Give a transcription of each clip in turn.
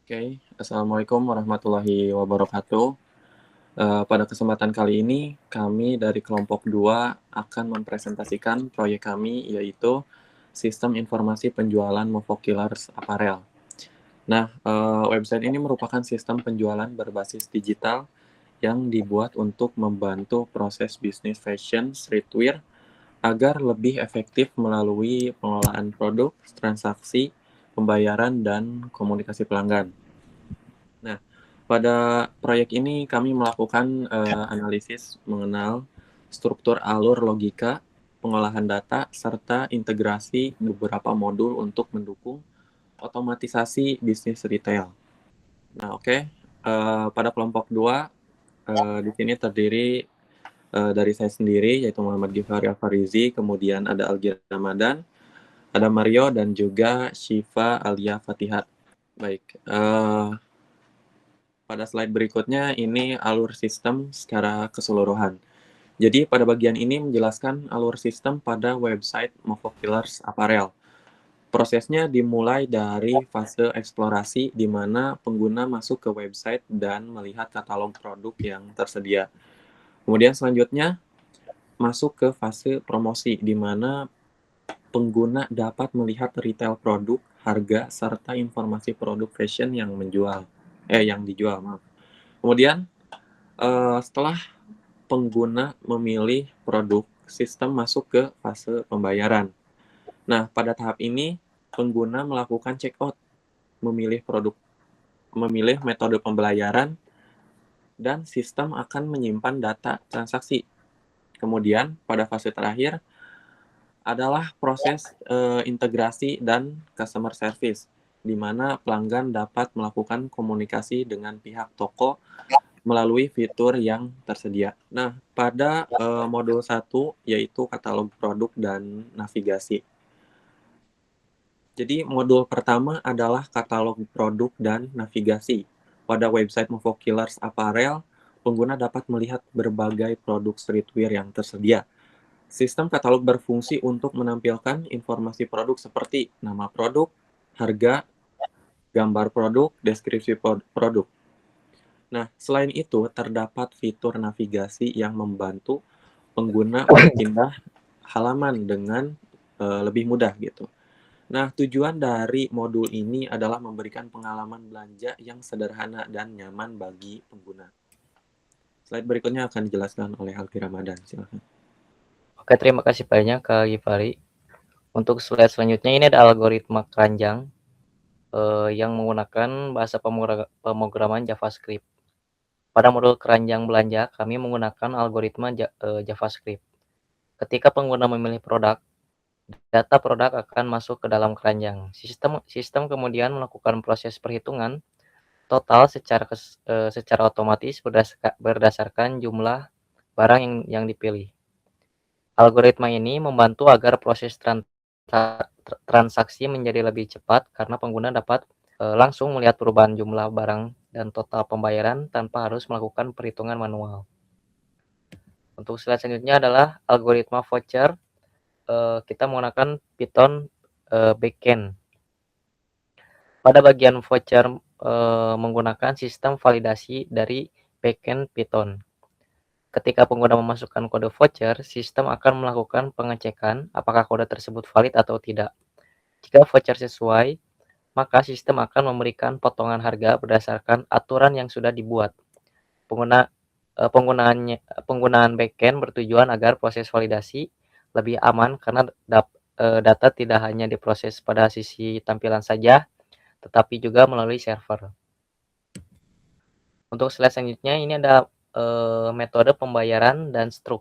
Oke, Assalamualaikum warahmatullahi wabarakatuh. Pada kesempatan kali ini, kami dari kelompok 2 akan mempresentasikan proyek kami, yaitu Sistem Informasi Penjualan Movokillers Apparel. Nah, website ini merupakan sistem penjualan berbasis digital yang dibuat untuk membantu proses bisnis fashion streetwear agar lebih efektif melalui pengelolaan produk, transaksi, pembayaran, dan komunikasi pelanggan. Nah, pada proyek ini kami melakukan analisis mengenal struktur alur logika, pengolahan data, serta integrasi beberapa modul untuk mendukung otomatisasi bisnis retail. Nah, oke. Pada kelompok 2, di sini terdiri dari saya sendiri, yaitu Muhammad Gifari Al-Farizi, kemudian ada Algi Ramadan, ada Mario, dan juga Syifa Alia Fatihat. Baik, pada slide berikutnya ini alur sistem secara keseluruhan. Jadi pada bagian ini menjelaskan alur sistem pada website Movokillers Apparel. Prosesnya dimulai dari fase eksplorasi di mana pengguna masuk ke website dan melihat katalog produk yang tersedia. Kemudian selanjutnya masuk ke fase promosi di mana pengguna dapat melihat retail produk, harga, serta informasi produk fashion yang dijual, maaf. Kemudian setelah pengguna memilih produk, sistem masuk ke fase pembayaran. Nah, pada tahap ini, pengguna melakukan checkout, memilih metode pembayaran, dan sistem akan menyimpan data transaksi. Kemudian, pada fase terakhir adalah proses integrasi dan customer service, di mana pelanggan dapat melakukan komunikasi dengan pihak toko melalui fitur yang tersedia. Nah, pada modul 1 yaitu katalog produk dan navigasi. Jadi modul pertama adalah katalog produk dan navigasi. Pada website Movokillers Apparel, pengguna dapat melihat berbagai produk streetwear yang tersedia. Sistem katalog berfungsi untuk menampilkan informasi produk seperti nama produk, harga, gambar produk, deskripsi produk. Nah, selain itu, terdapat fitur navigasi yang membantu pengguna berpindah halaman dengan lebih mudah gitu. Nah, tujuan dari modul ini adalah memberikan pengalaman belanja yang sederhana dan nyaman bagi pengguna. Slide berikutnya akan dijelaskan oleh Alki Ramadan. Silakan. Oke, terima kasih banyak Kak Givari. Untuk slide selanjutnya ini ada algoritma keranjang yang menggunakan bahasa pemrograman JavaScript. Pada modul keranjang belanja, kami menggunakan algoritma JavaScript. Ketika pengguna memilih produk, data produk akan masuk ke dalam keranjang. Sistem kemudian melakukan proses perhitungan total secara otomatis berdasarkan jumlah barang yang dipilih. Algoritma ini membantu agar proses transaksi menjadi lebih cepat karena pengguna dapat langsung melihat perubahan jumlah barang dan total pembayaran tanpa harus melakukan perhitungan manual. Untuk slide selanjutnya adalah algoritma voucher. Kita menggunakan Python backend. Pada bagian voucher menggunakan sistem validasi dari backend Python. Ketika pengguna memasukkan kode voucher, sistem akan melakukan pengecekan apakah kode tersebut valid atau tidak. Jika voucher sesuai, maka sistem akan memberikan potongan harga berdasarkan aturan yang sudah dibuat. Penggunaan backend bertujuan agar proses validasi lebih aman karena data tidak hanya diproses pada sisi tampilan saja, tetapi juga melalui server. Untuk slide selanjutnya ini ada metode pembayaran dan struk.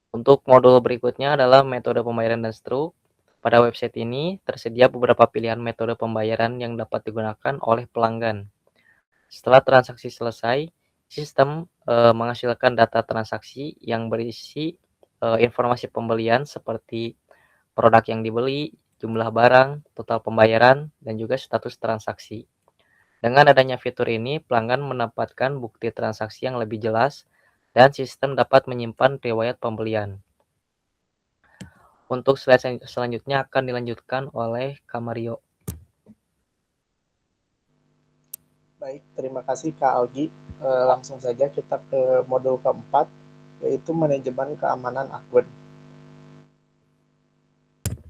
Untuk modul berikutnya adalah metode pembayaran dan struk. Pada website ini tersedia beberapa pilihan metode pembayaran yang dapat digunakan oleh pelanggan. Setelah transaksi selesai, sistem menghasilkan data transaksi yang berisi informasi pembelian seperti produk yang dibeli, jumlah barang, total pembayaran, dan juga status transaksi. Dengan adanya fitur ini, pelanggan mendapatkan bukti transaksi yang lebih jelas dan sistem dapat menyimpan riwayat pembelian. Untuk slide selanjutnya akan dilanjutkan oleh Kamario. Baik, terima kasih Kak Algi. Langsung saja kita ke modul keempat, yaitu manajemen keamanan akun.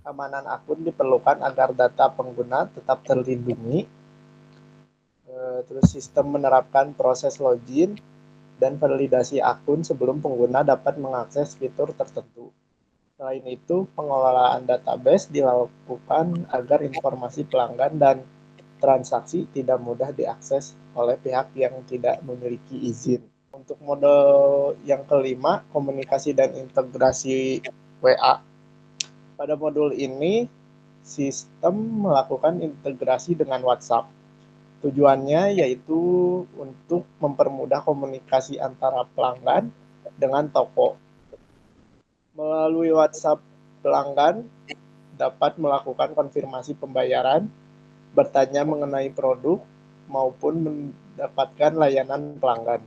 Keamanan akun diperlukan agar data pengguna tetap terlindungi. Terus sistem menerapkan proses login dan validasi akun sebelum pengguna dapat mengakses fitur tertentu. Selain itu, pengelolaan database dilakukan agar informasi pelanggan dan transaksi tidak mudah diakses oleh pihak yang tidak memiliki izin. Untuk model yang kelima, komunikasi dan integrasi WA. Pada modul ini, sistem melakukan integrasi dengan WhatsApp. Tujuannya yaitu untuk mempermudah komunikasi antara pelanggan dengan toko. Melalui WhatsApp, pelanggan dapat melakukan konfirmasi pembayaran, bertanya mengenai produk, maupun mendapatkan layanan pelanggan.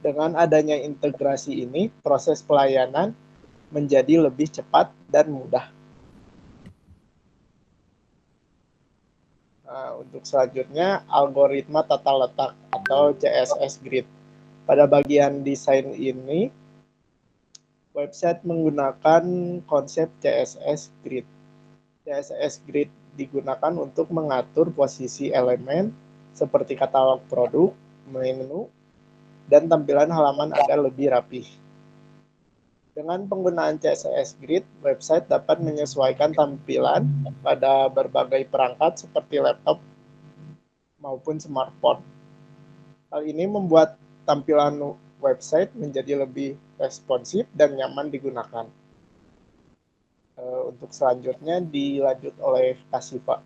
Dengan adanya integrasi ini, proses pelayanan menjadi lebih cepat dan mudah. Nah, untuk selanjutnya, algoritma tata letak atau CSS Grid. Pada bagian desain ini, website menggunakan konsep CSS Grid. CSS Grid digunakan untuk mengatur posisi elemen seperti katalog produk, menu, dan tampilan halaman agar lebih rapi. Dengan penggunaan CSS Grid, website dapat menyesuaikan tampilan pada berbagai perangkat seperti laptop maupun smartphone. Hal ini membuat tampilan website menjadi lebih responsif dan nyaman digunakan. Untuk selanjutnya dilanjut oleh Kasifa.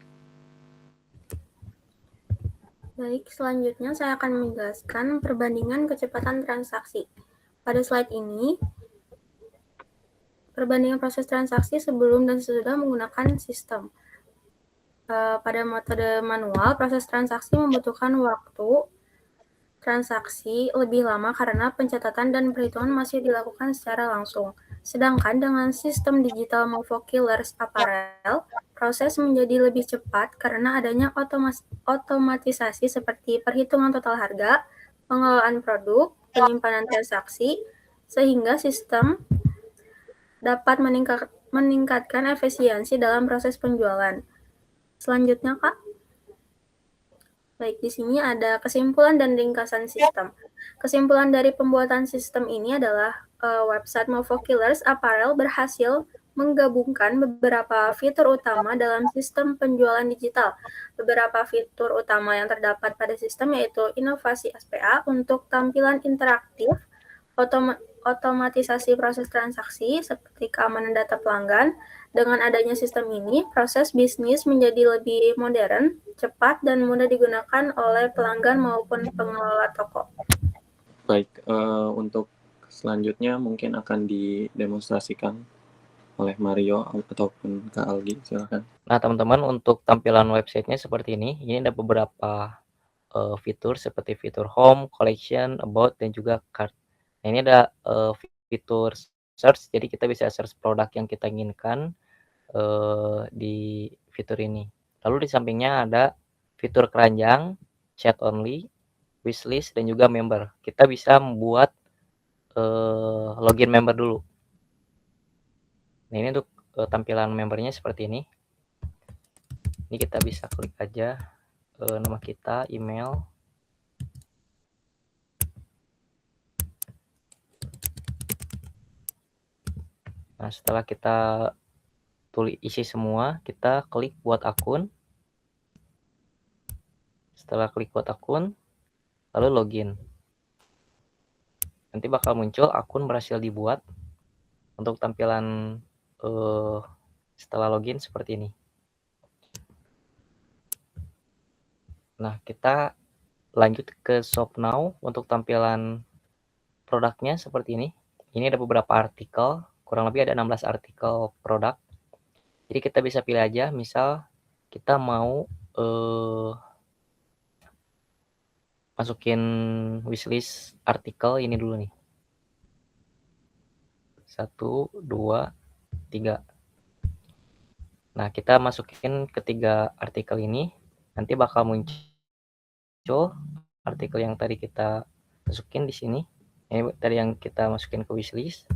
Baik, selanjutnya saya akan menjelaskan perbandingan kecepatan transaksi. Pada slide ini, perbandingan proses transaksi sebelum dan sesudah menggunakan sistem. Pada metode manual, proses transaksi membutuhkan waktu transaksi lebih lama karena pencatatan dan perhitungan masih dilakukan secara langsung. Sedangkan dengan sistem digital Movo Killers Apparel, proses menjadi lebih cepat karena adanya otomatisasi seperti perhitungan total harga, pengelolaan produk, penyimpanan transaksi, sehingga sistem dapat meningkatkan efisiensi dalam proses penjualan. Selanjutnya, Kak. Baik, di sini ada kesimpulan dan ringkasan sistem. Kesimpulan dari pembuatan sistem ini adalah website Movo Killers Apparel berhasil menggabungkan beberapa fitur utama dalam sistem penjualan digital. Beberapa fitur utama yang terdapat pada sistem yaitu inovasi SPA untuk tampilan interaktif, otomatisasi proses transaksi seperti keamanan data pelanggan. Dengan adanya sistem ini, proses bisnis menjadi lebih modern, cepat, dan mudah digunakan oleh pelanggan maupun pengelola toko. Baik, untuk selanjutnya mungkin akan didemonstrasikan oleh Mario ataupun Kak Algi, silakan. Nah, teman-teman, untuk tampilan websitenya seperti ini. Ini ada beberapa fitur seperti fitur home, collection, about, dan juga cart. Nah, ini ada fitur search, jadi kita bisa search produk yang kita inginkan di fitur ini. Lalu di sampingnya ada fitur keranjang, chat only, wishlist, dan juga member. Kita bisa membuat login member dulu. Nah, ini untuk tampilan membernya seperti ini. Ini kita bisa klik aja nama kita, email. Nah, setelah kita isi semua, kita klik buat akun. Setelah klik buat akun, lalu login. Nanti bakal muncul akun berhasil dibuat. Untuk tampilan setelah login seperti ini. Nah, kita lanjut ke shop now. Untuk tampilan produknya seperti ini. Ini ada beberapa artikel, kurang lebih ada 16 artikel produk. Jadi kita bisa pilih aja, misal kita mau masukin wishlist artikel ini dulu nih. 1, 2, 3. Nah, kita masukin ketiga artikel ini, nanti bakal muncul muncul artikel yang tadi kita masukin di sini. Ini tadi yang kita masukin ke wishlist.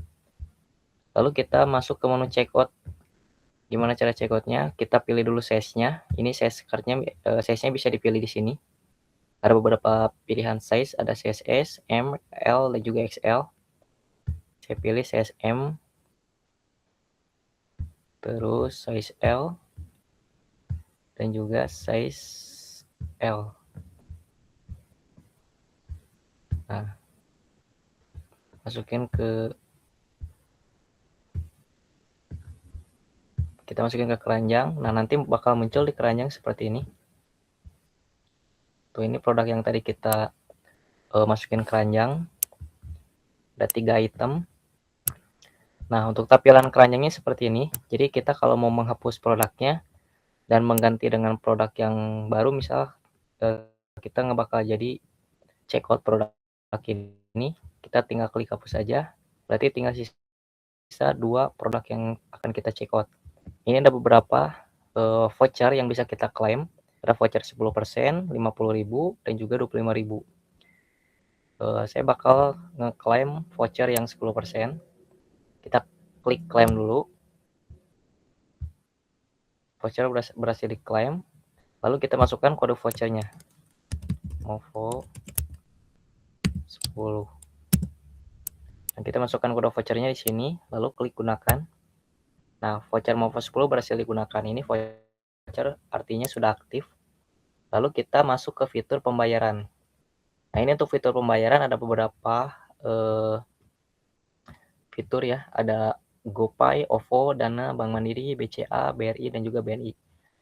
Lalu kita masuk ke menu checkout. Gimana cara checkoutnya? Kita pilih dulu size-nya. Ini size cardnya, size-nya bisa dipilih di sini. Ada beberapa pilihan size, ada size S, M, L, dan juga XL. Saya pilih size M, terus size L, dan juga size L. Nah, kita masukin ke keranjang. Nah, nanti bakal muncul di keranjang seperti ini. Tuh, ini produk yang tadi kita masukin keranjang. Ada 3 item. Nah, untuk tampilan keranjangnya seperti ini. Jadi kita kalau mau menghapus produknya dan mengganti dengan produk yang baru, misal kita nggak bakal jadi checkout produk ini, kita tinggal klik hapus saja. Berarti tinggal sisa 2 produk yang akan kita checkout. Ini ada beberapa voucher yang bisa kita klaim. Ada voucher 10%, 50.000, dan juga 25.000. Saya bakal ngeklaim voucher yang 10%. Kita klik klaim dulu. Voucher berhasil diklaim. Lalu kita masukkan kode vouchernya. OVO 10. Dan kita masukkan kode vouchernya di sini, lalu klik gunakan. Nah, voucher MOVO 10 berhasil digunakan. Ini voucher artinya sudah aktif. Lalu kita masuk ke fitur pembayaran. Nah, ini untuk fitur pembayaran ada beberapa fitur ya. Ada GoPay, OVO, Dana, Bank Mandiri, BCA, BRI, dan juga BNI.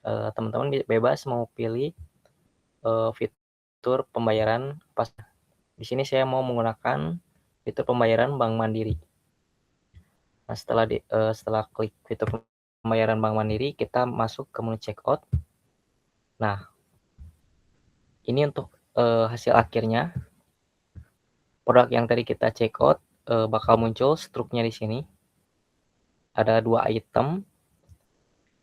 Teman-teman bebas mau pilih fitur pembayaran pas. Di sini saya mau menggunakan fitur pembayaran Bank Mandiri. Nah, setelah klik fitur pembayaran Bank Mandiri, kita masuk ke menu checkout. Nah, ini untuk hasil akhirnya. Produk yang tadi kita checkout bakal muncul struknya di sini. Ada 2 item.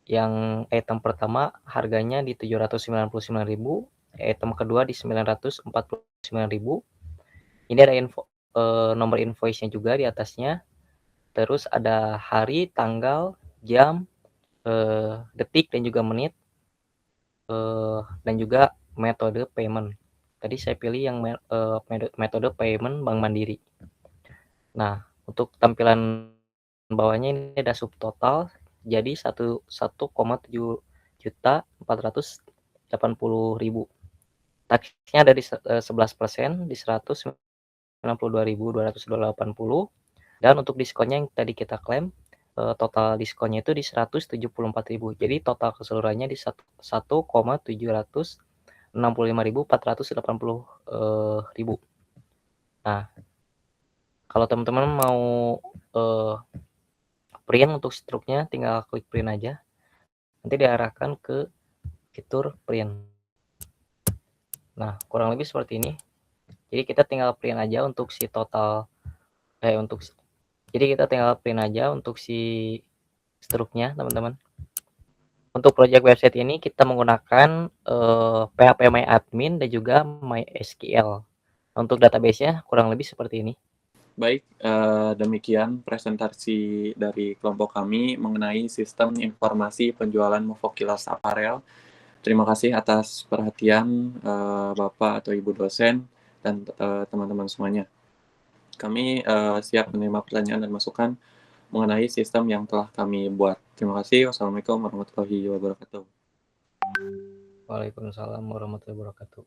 Yang item pertama harganya di 799.000, item kedua di 949.000. Ini ada nomor invoice-nya juga di atasnya. Terus ada hari, tanggal, jam, detik, dan juga menit, dan juga metode payment. Tadi saya pilih yang metode payment Bank Mandiri. Nah, untuk tampilan bawahnya ini ada subtotal, jadi 1,7.480.000. Taxnya ada di 11%, di 192.280. Dan untuk diskonnya yang tadi kita klaim, total diskonnya itu di 174.000. Jadi total keseluruhannya di 1.765.480.000. Nah, kalau teman-teman mau print untuk struknya, tinggal klik print aja. Nanti diarahkan ke fitur print. Nah, kurang lebih seperti ini. Jadi kita tinggal print aja untuk si total jadi kita tinggal print aja untuk si struknya, teman-teman. Untuk project website ini kita menggunakan PHP MyAdmin dan juga MySQL. Untuk database-nya kurang lebih seperti ini. Baik, demikian presentasi dari kelompok kami mengenai sistem informasi penjualan MOVO Kilas Aparel. Terima kasih atas perhatian Bapak atau Ibu dosen dan teman-teman semuanya. Kami siap menerima pertanyaan dan masukan mengenai sistem yang telah kami buat. Terima kasih. Wassalamualaikum warahmatullahi wabarakatuh. Waalaikumsalam warahmatullahi wabarakatuh.